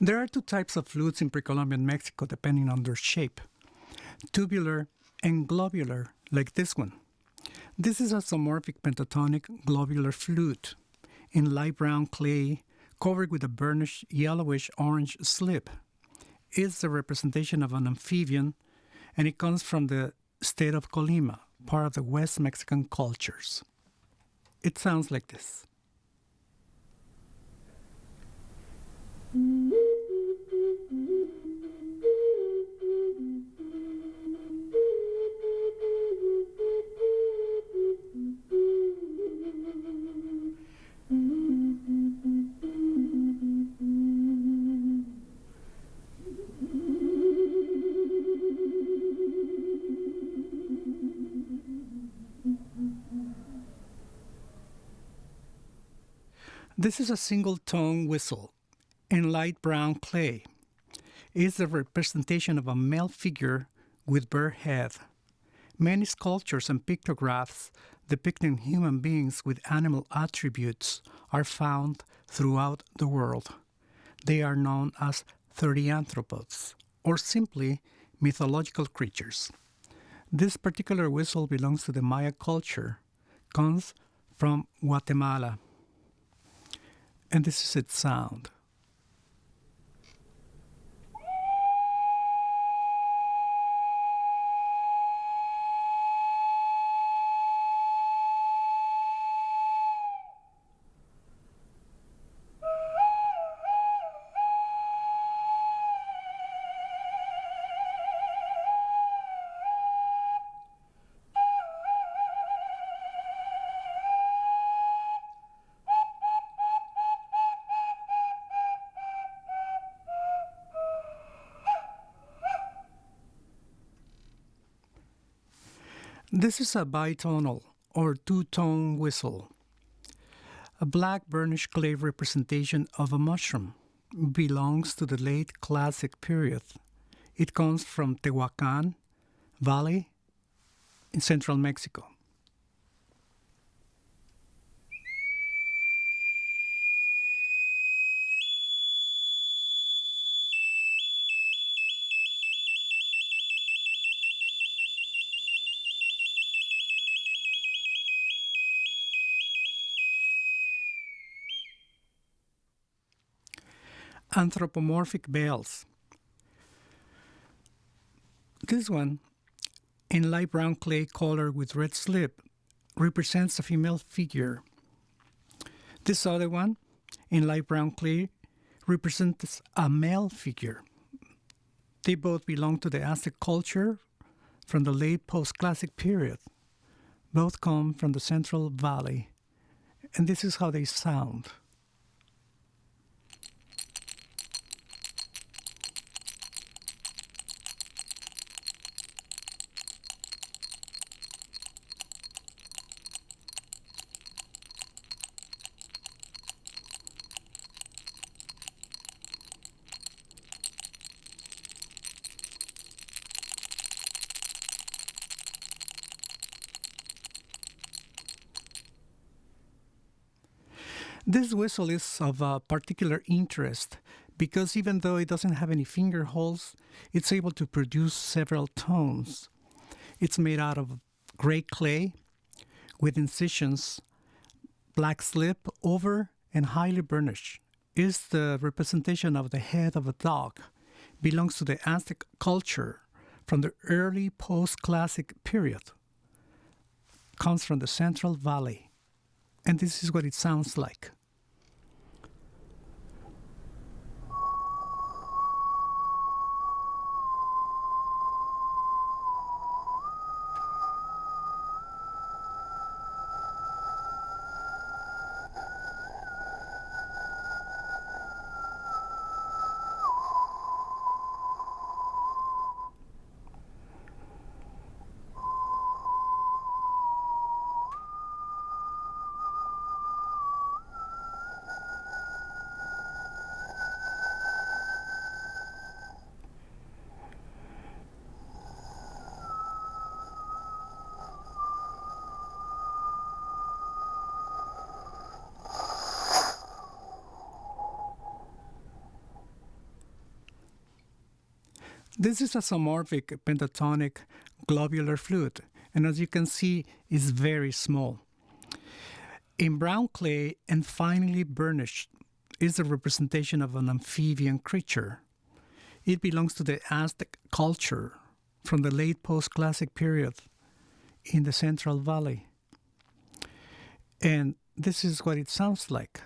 There are two types of flutes in Pre-Columbian Mexico depending on their shape: tubular and globular, like this one. This is a Zmorphic pentatonic globular flute in light brown clay covered with a burnished yellowish-orange slip. It's the representation of an amphibian, and it comes from the state of Colima, part of the West Mexican cultures. It sounds like this. This is a single-tone whistle in light brown clay. It's the representation of a male figure with bare head. Many sculptures and pictographs depicting human beings with animal attributes are found throughout the world. They are known as therianthropods, or simply mythological creatures. This particular whistle belongs to the Maya culture, comes from Guatemala, and this is its sound. This is a bitonal or two-tone whistle, a black burnished clay representation of a mushroom. Belongs to the late Classic period. It comes from Tehuacan Valley in central Mexico. Anthropomorphic bells. This one, in light brown clay color with red slip, represents a female figure. This other one, in light brown clay, represents a male figure. They both belong to the Aztec culture from the late post-classic period. Both come from the Central Valley, and this is how they sound. This whistle is of particular interest because even though it doesn't have any finger holes, it's able to produce several tones. It's made out of gray clay with incisions, black slip over, and highly burnished. It's the representation of the head of a dog. Belongs to the Aztec culture from the early post-classic period. Comes from the Central Valley. And this is what it sounds like. This is a Zmorphic pentatonic globular flute, and as you can see, it's very small. In brown clay and finely burnished is a representation of an amphibian creature. It belongs to the Aztec culture from the late post-classic period in the Central Valley. And this is what it sounds like.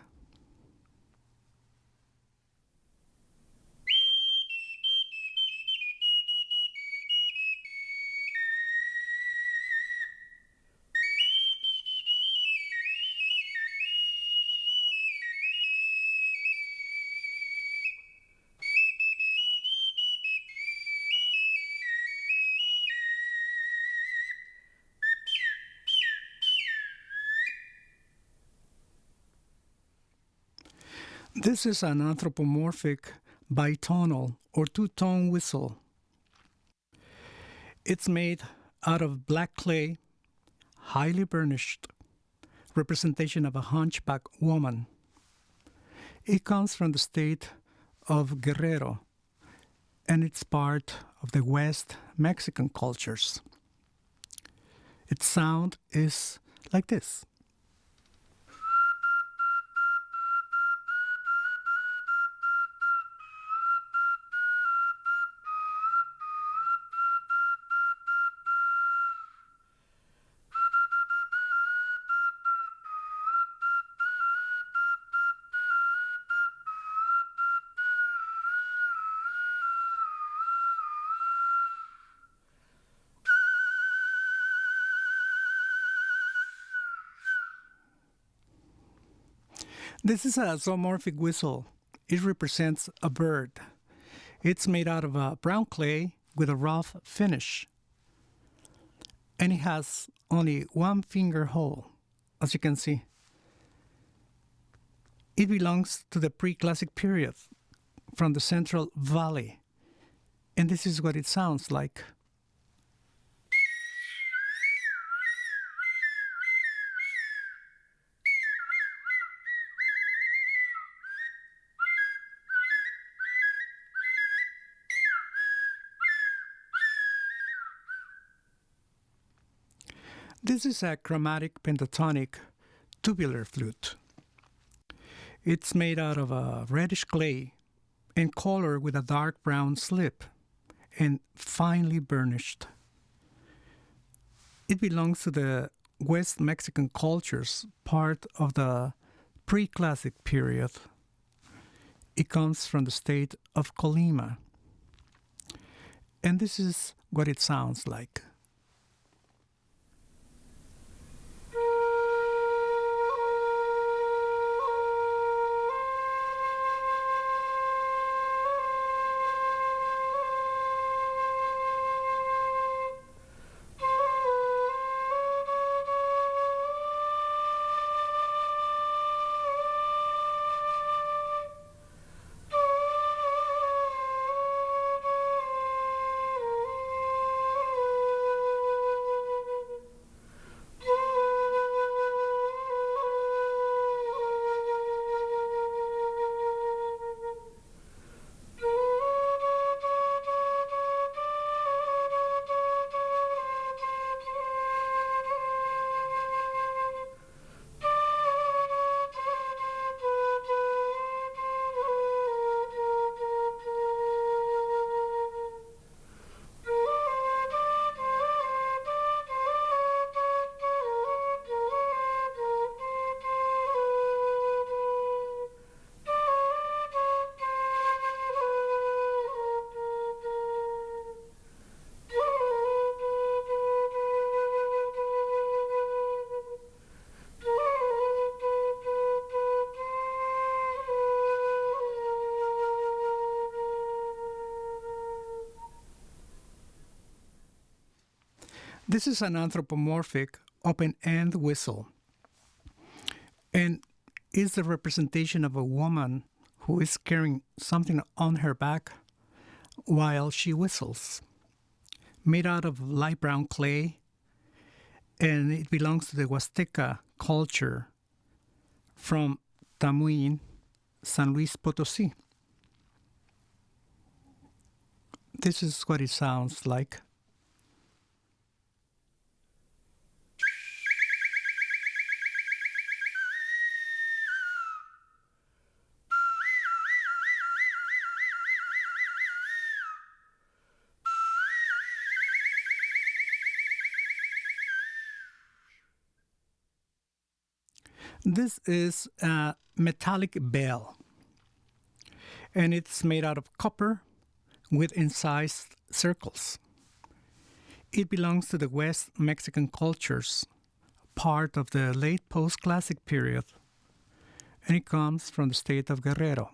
This is an anthropomorphic bitonal or two-tone whistle. It's made out of black clay, highly burnished, representation of a hunchback woman. It comes from the state of Guerrero, and it's part of the West Mexican cultures. Its sound is like this. This is a zoomorphic whistle. It represents a bird. It's made out of a brown clay with a rough finish. And it has only one finger hole, as you can see. It belongs to the pre-classic period from the Central Valley. And this is what it sounds like. This is a chromatic pentatonic tubular flute. It's made out of a reddish clay and colored with a dark brown slip and finely burnished. It belongs to the West Mexican cultures, part of the pre-classic period. It comes from the state of Colima. And this is what it sounds like. This is an anthropomorphic open-end whistle, and is the representation of a woman who is carrying something on her back while she whistles. Made out of light brown clay, and it belongs to the Huasteca culture from Tamuín, San Luis Potosí. This is what it sounds like. This is a metallic bell, and it's made out of copper with incised circles. It belongs to the West Mexican cultures, part of the late post-classic period, and it comes from the state of Guerrero.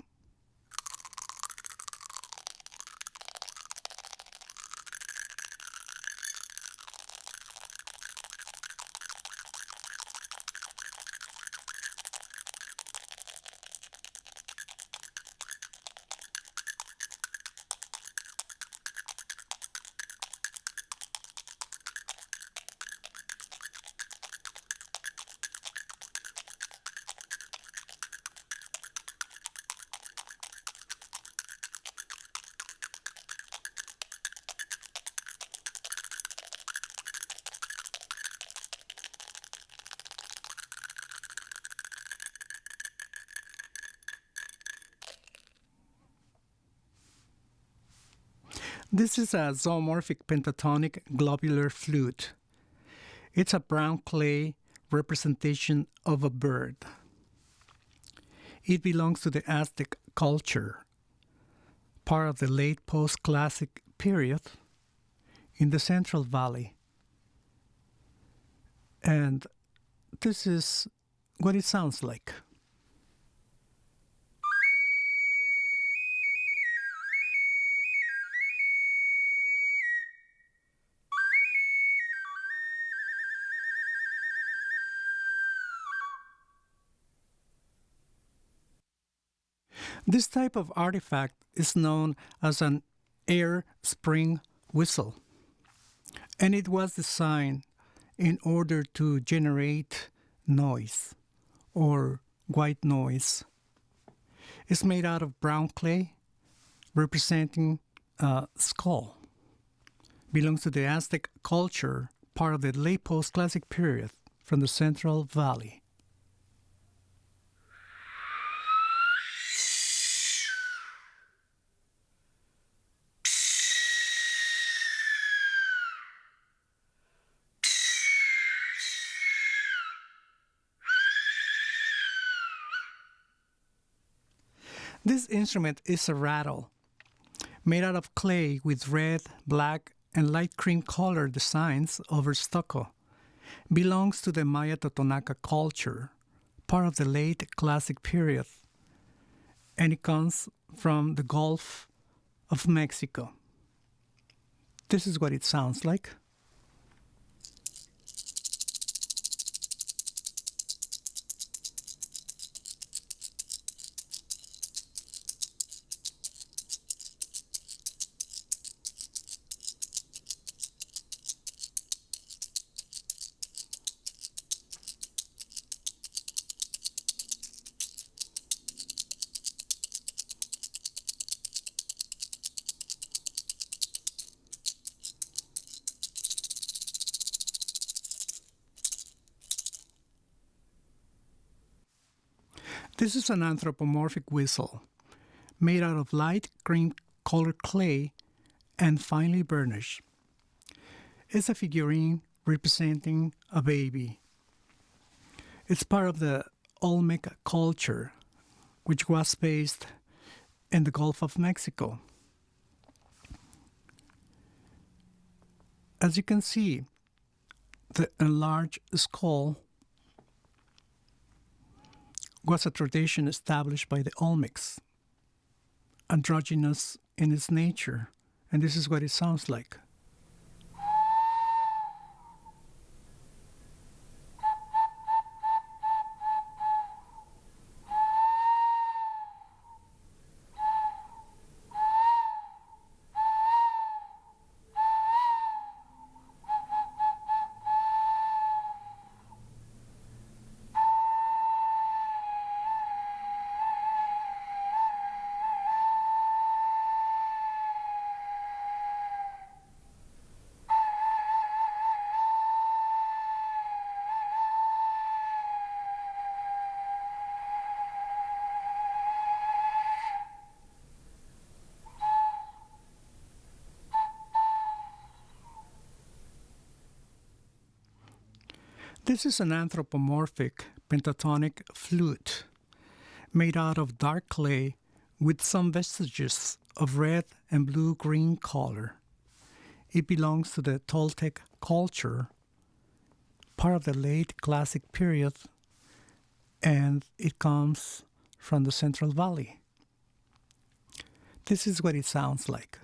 This is a Zmorphic pentatonic globular flute. It's a brown clay representation of a bird. It belongs to the Aztec culture, part of the late post-classic period in the Central Valley. And this is what it sounds like. This type of artifact is known as an Airspring Whistle, and it was designed in order to generate noise or white noise. It's made out of brown clay representing a skull. Belongs to the Aztec culture, part of the late post-classic period from the Central Valley. This instrument is a rattle, made out of clay with red, black, and light cream color designs over stucco. Belongs to the Maya Totonaca culture, part of the late classic period, and it comes from the Gulf of Mexico. This is what it sounds like. This is an anthropomorphic whistle made out of light cream colored clay and finely burnished. It's a figurine representing a baby. It's part of the Olmec culture, which was based in the Gulf of Mexico. As you can see, the enlarged skull was a tradition established by the Olmecs, androgynous in its nature, and this is what it sounds like. This is an anthropomorphic pentatonic flute made out of dark clay with some vestiges of red and blue-green color. It belongs to the Toltec culture, part of the late classic period, and it comes from the Central Valley. This is what it sounds like.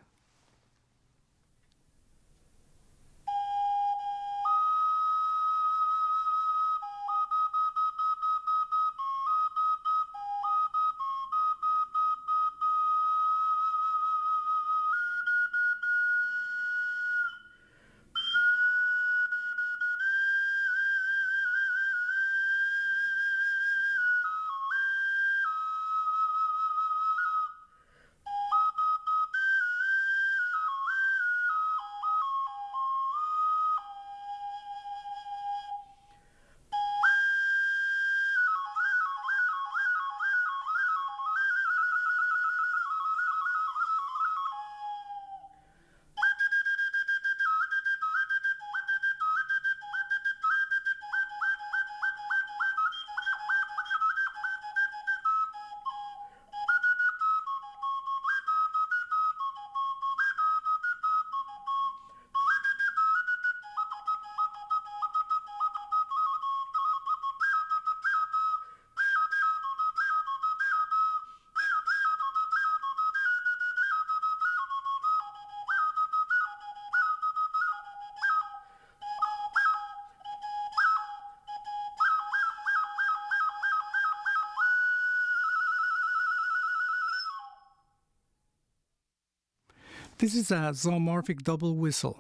This is a Zmorphic double whistle,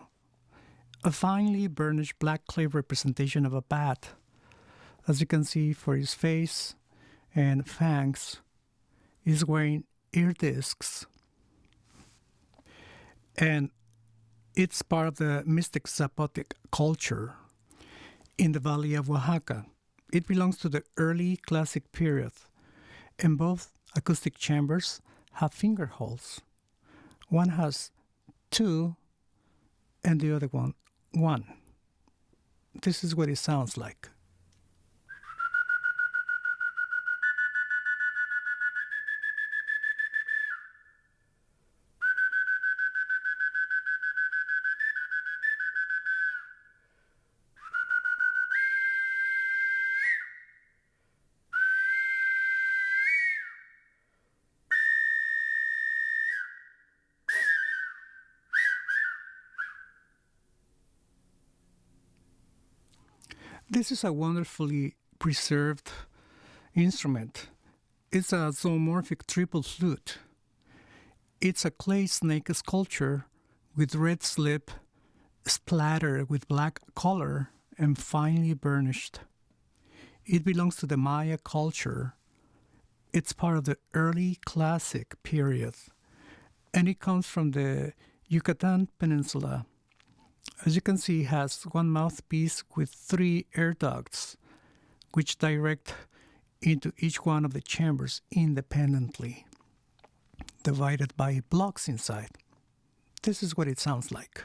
a finely burnished black clay representation of a bat. As you can see, for his face and fangs, he's wearing ear discs. And it's part of the mystic Zapotec culture in the Valley of Oaxaca. It belongs to the early classic period, and both acoustic chambers have finger holes. One has 2 and the other one 1. This is what it sounds like. This is a wonderfully preserved instrument. It's a zoomorphic triple flute. It's a clay snake sculpture with red slip splattered with black color and finely burnished. It belongs to the Maya culture. It's part of the early classic period, and it comes from the Yucatan Peninsula. As you can see, it has one mouthpiece with 3 air ducts, which direct into each one of the chambers independently, divided by blocks inside. This is what it sounds like.